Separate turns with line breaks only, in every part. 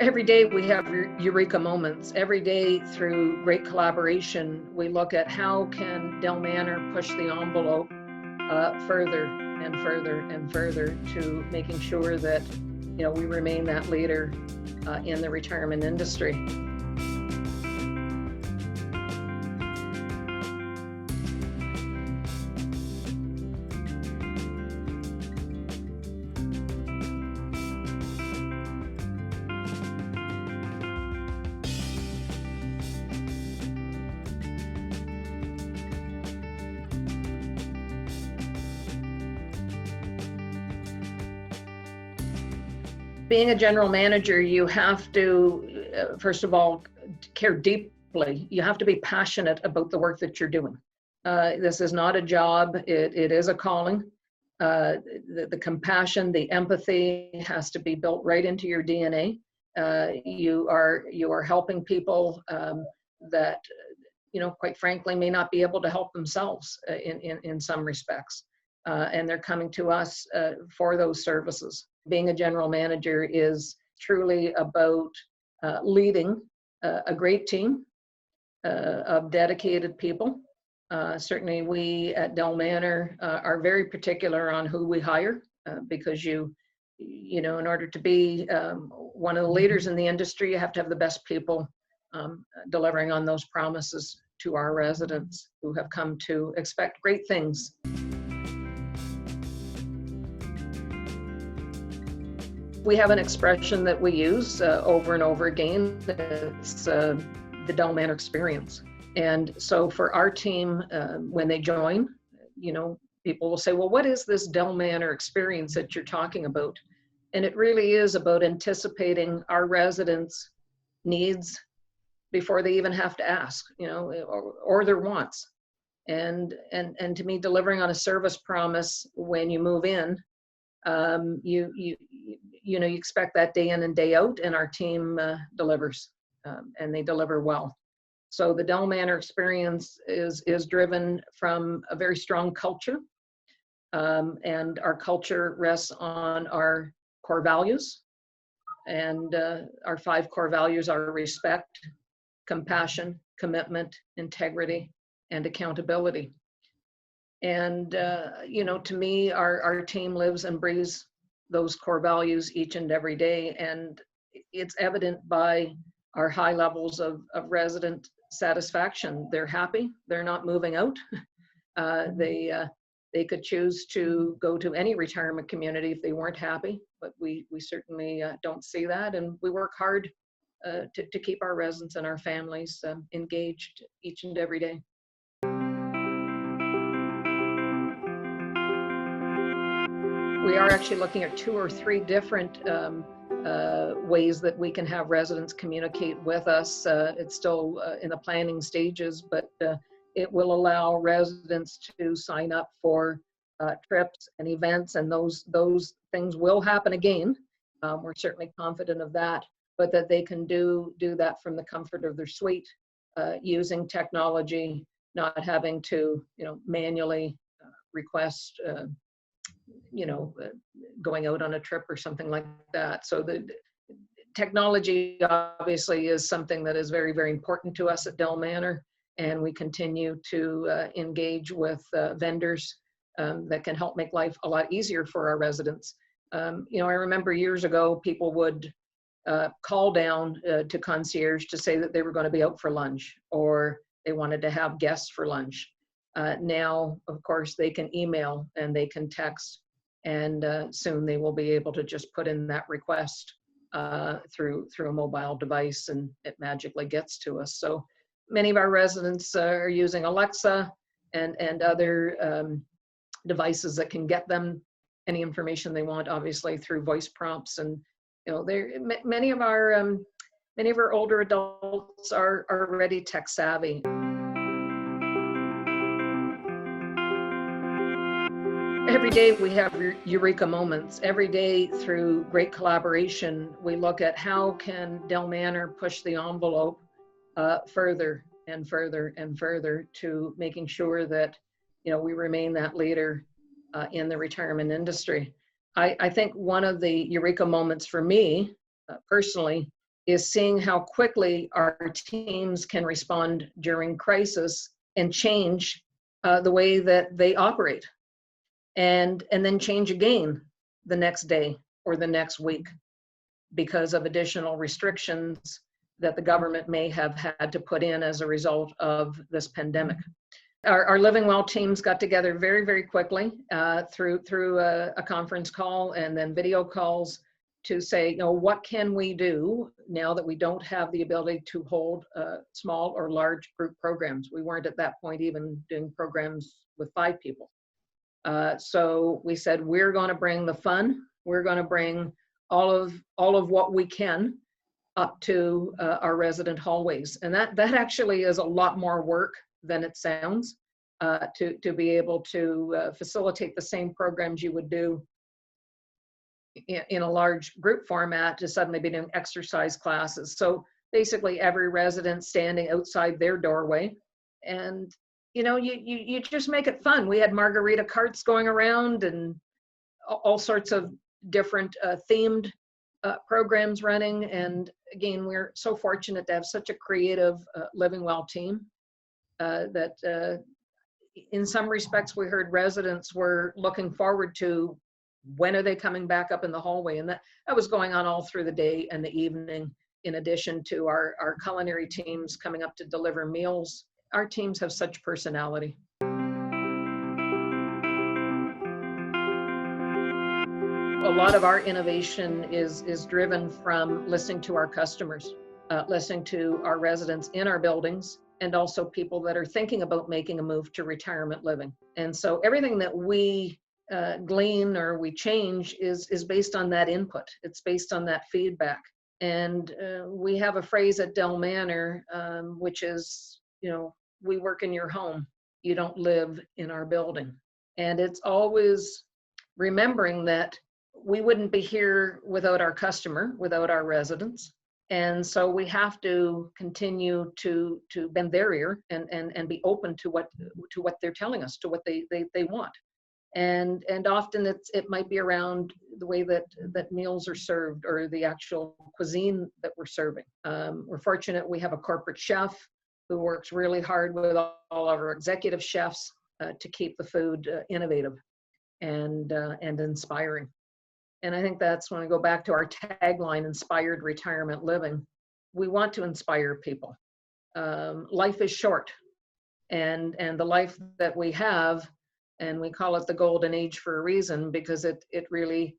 Every day we have eureka moments. Every day through great collaboration, we look at how can Delmanor push the envelope further and further and further to making sure that we remain that leader in the retirement industry. Being a general manager, you have to, first of all, care deeply. You have to be passionate about the work that you're doing. This is not a job, it is a calling. The compassion, the empathy has to be built right into your DNA. You are helping people that, quite frankly, may not be able to help themselves in some respects. And they're coming to us for those services. Being a general manager is truly about leading a great team of dedicated people. Certainly we at Delmanor are very particular on who we hire because in order to be one of the leaders in the industry, you have to have the best people delivering on those promises to our residents who have come to expect great things. We have an expression that we use over and over again. It's the Delmanor experience. And so for our team, when they join, people will say, well, what is this Delmanor experience that you're talking about? And it really is about anticipating our residents' needs before they even have to ask, or their wants. And to me, delivering on a service promise when you move in, you expect that day in and day out, and our team delivers, and they deliver well. So the Delmanor experience is driven from a very strong culture, and our culture rests on our core values. And our 5 core values are respect, compassion, commitment, integrity, and accountability. And, to me, our team lives and breathes those core values each and every day. And it's evident by our high levels of resident satisfaction. They're happy. They're not moving out. They could choose to go to any retirement community if they weren't happy, but we certainly don't see that. And we work hard to keep our residents and our families engaged each and every day. We are actually looking at 2 or 3 different ways that we can have residents communicate with us. It's still in the planning stages, but it will allow residents to sign up for trips and events, and those things will happen again. We're certainly confident of that, but that they can do that from the comfort of their suite, using technology, not having to manually request going out on a trip or something like that. So the technology obviously is something that is very, very important to us at Delmanor, and we continue to engage with vendors that can help make life a lot easier for our residents. I remember years ago, people would call down to concierge to say that they were going to be out for lunch, or they wanted to have guests for lunch. Now, of course, they can email and they can text, and soon they will be able to just put in that request through a mobile device, and it magically gets to us. So many of our residents are using Alexa and other devices that can get them any information they want, obviously through voice prompts. And many of our older adults are already tech savvy. Every day we have eureka moments. Every day through great collaboration, we look at how can Delmanor push the envelope further and further and further to making sure that we remain that leader in the retirement industry. I think one of the eureka moments for me personally is seeing how quickly our teams can respond during crisis and change the way that they operate, and then change again the next day or the next week because of additional restrictions that the government may have had to put in as a result of this pandemic. Our Living Well teams got together very, very quickly through a conference call and then video calls to say, you know, what can we do now that we don't have the ability to hold small or large group programs? We weren't at that point even doing programs with 5 people. So we said, we're going to bring the fun. We're going to bring all of what we can up to our resident hallways. And that actually is a lot more work than it sounds, to be able to facilitate the same programs you would do in a large group format, to suddenly be doing exercise classes. So basically every resident standing outside their doorway, and you know, you just make it fun. We had margarita carts going around and all sorts of different themed programs running. And again, we're so fortunate to have such a creative Living Well team that in some respects we heard residents were looking forward to, when are they coming back up in the hallway? And that was going on all through the day and the evening, in addition to our culinary teams coming up to deliver meals. Our teams have such personality. A lot of our innovation is driven from listening to our customers, listening to our residents in our buildings, and also people that are thinking about making a move to retirement living. And so everything that we glean or we change is based on that input. It's based on that feedback. And we have a phrase at Delmanor, which is, you know, we work in your home, you don't live in our building. And it's always remembering that we wouldn't be here without our customer, without our residents. And so we have to continue to bend their ear and be open to what they're telling us, to what they want. And often it might be around the way that meals are served, or the actual cuisine that we're serving. We're fortunate we have a corporate chef who works really hard with all of our executive chefs to keep the food innovative and inspiring. And I think that's when I go back to our tagline, Inspired Retirement Living. We want to inspire people. Life is short, and the life that we have, and we call it the golden age for a reason, because it really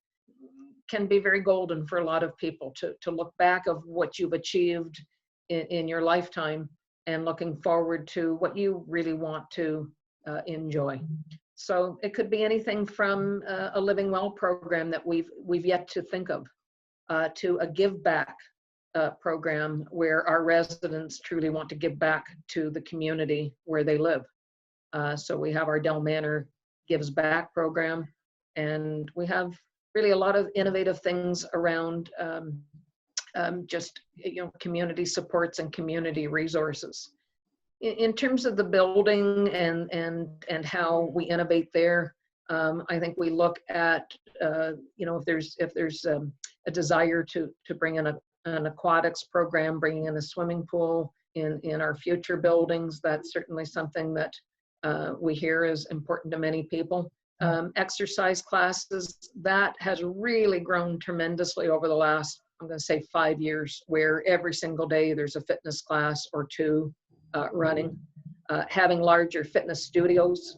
can be very golden for a lot of people to look back of what you've achieved in your lifetime and looking forward to what you really want to enjoy. So it could be anything from a Living Well program that we've yet to think of, to a give back program where our residents truly want to give back to the community where they live. So we have our Delmanor Gives Back program, and we have really a lot of innovative things around just, you know, community supports and community resources. In terms of the building and how we innovate there, I think we look at you know, if there's a desire to bring in an aquatics program, bringing in a swimming pool in our future buildings, that's certainly something that we hear is important to many people. Exercise classes, that has really grown tremendously over the last, I'm going to say 5 years, where every single day there's a fitness class or two running. Having larger fitness studios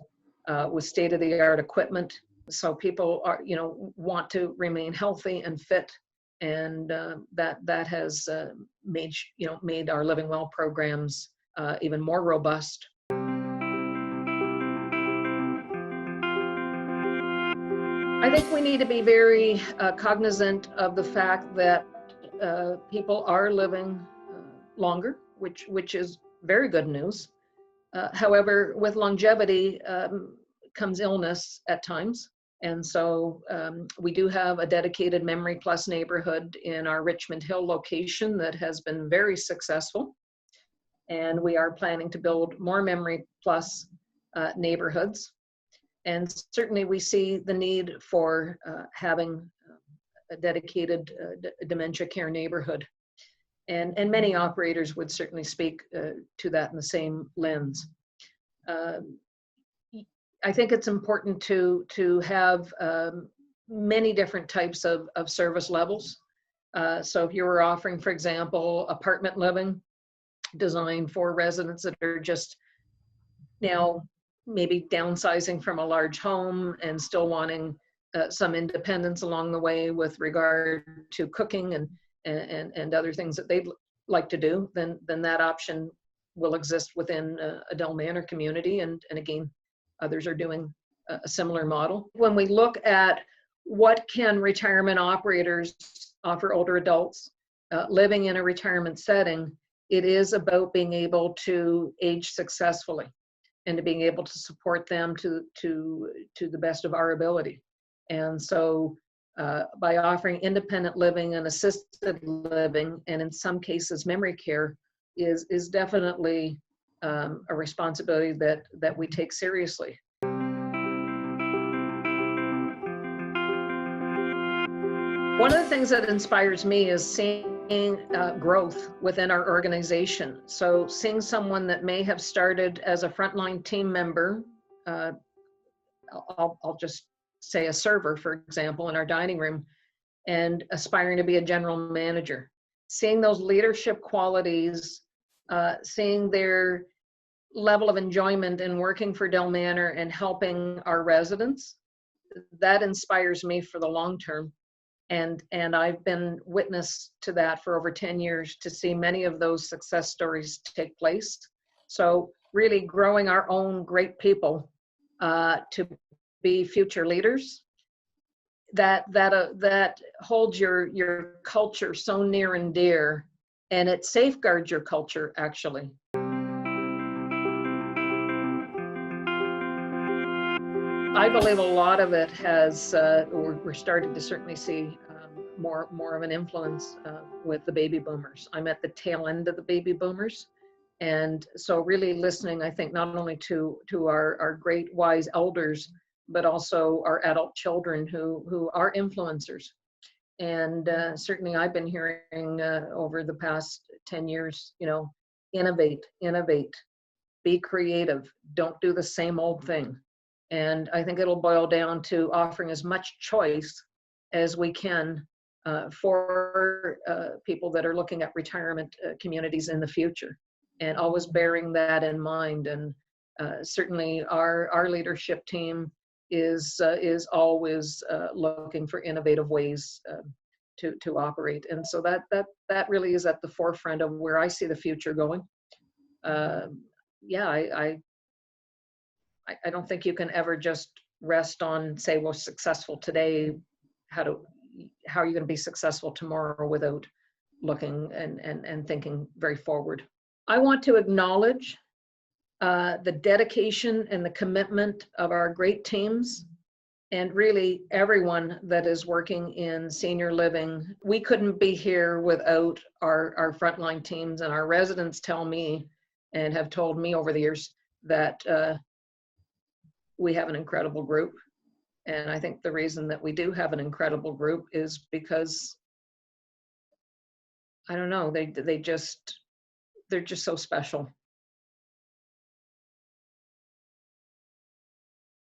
with state-of-the-art equipment, so people are, you know, want to remain healthy and fit, and that has made our Living Well programs even more robust. I think we need to be very cognizant of the fact that people are living longer, which is very good news. However, with longevity comes illness at times. And so we do have a dedicated Memory Plus neighborhood in our Richmond Hill location that has been very successful. And we are planning to build more Memory Plus neighborhoods. And certainly we see the need for having a dedicated dementia care neighborhood. And many operators would certainly speak to that in the same lens. I think it's important to have many different types of service levels. So if you were offering, for example, apartment living designed for residents that are just now maybe downsizing from a large home and still wanting some independence along the way with regard to cooking and other things that they'd like to do, then that option will exist within a Delmanor community. And again, others are doing a similar model. When we look at what can retirement operators offer older adults living in a retirement setting, it is about being able to age successfully and to being able to support them to the best of our ability. And so by offering independent living and assisted living, and in some cases memory care, is definitely a responsibility that we take seriously. One of the things that inspires me is seeing growth within our organization. So seeing someone that may have started as a frontline team member, I'll just say a server, for example, in our dining room, and aspiring to be a general manager. Seeing those leadership qualities, seeing their level of enjoyment in working for Delmanor and helping our residents, that inspires me for the long term. And I've been witness to that for over 10 years, to see many of those success stories take place. So really growing our own great people to be future leaders, that holds your culture so near and dear, and it safeguards your culture, actually. I believe a lot of it has, we're starting to certainly see more of an influence with the baby boomers. I'm at the tail end of the baby boomers. And so really listening, I think, not only to our great wise elders, but also our adult children who are influencers. And certainly I've been hearing over the past 10 years, innovate, be creative, don't do the same old thing. And I think it'll boil down to offering as much choice as we can for people that are looking at retirement communities in the future, and always bearing that in mind. And certainly our leadership team is always looking for innovative ways to operate. And so that really is at the forefront of where I see the future going. I don't think you can ever just rest on, say, we're successful today. How are you going to be successful tomorrow without looking and thinking very forward? I want to acknowledge the dedication and the commitment of our great teams, and really everyone that is working in senior living. We couldn't be here without our frontline teams, and our residents tell me and have told me over the years that we have an incredible group. And I think the reason that we do have an incredible group is because, I don't know, they're just so special.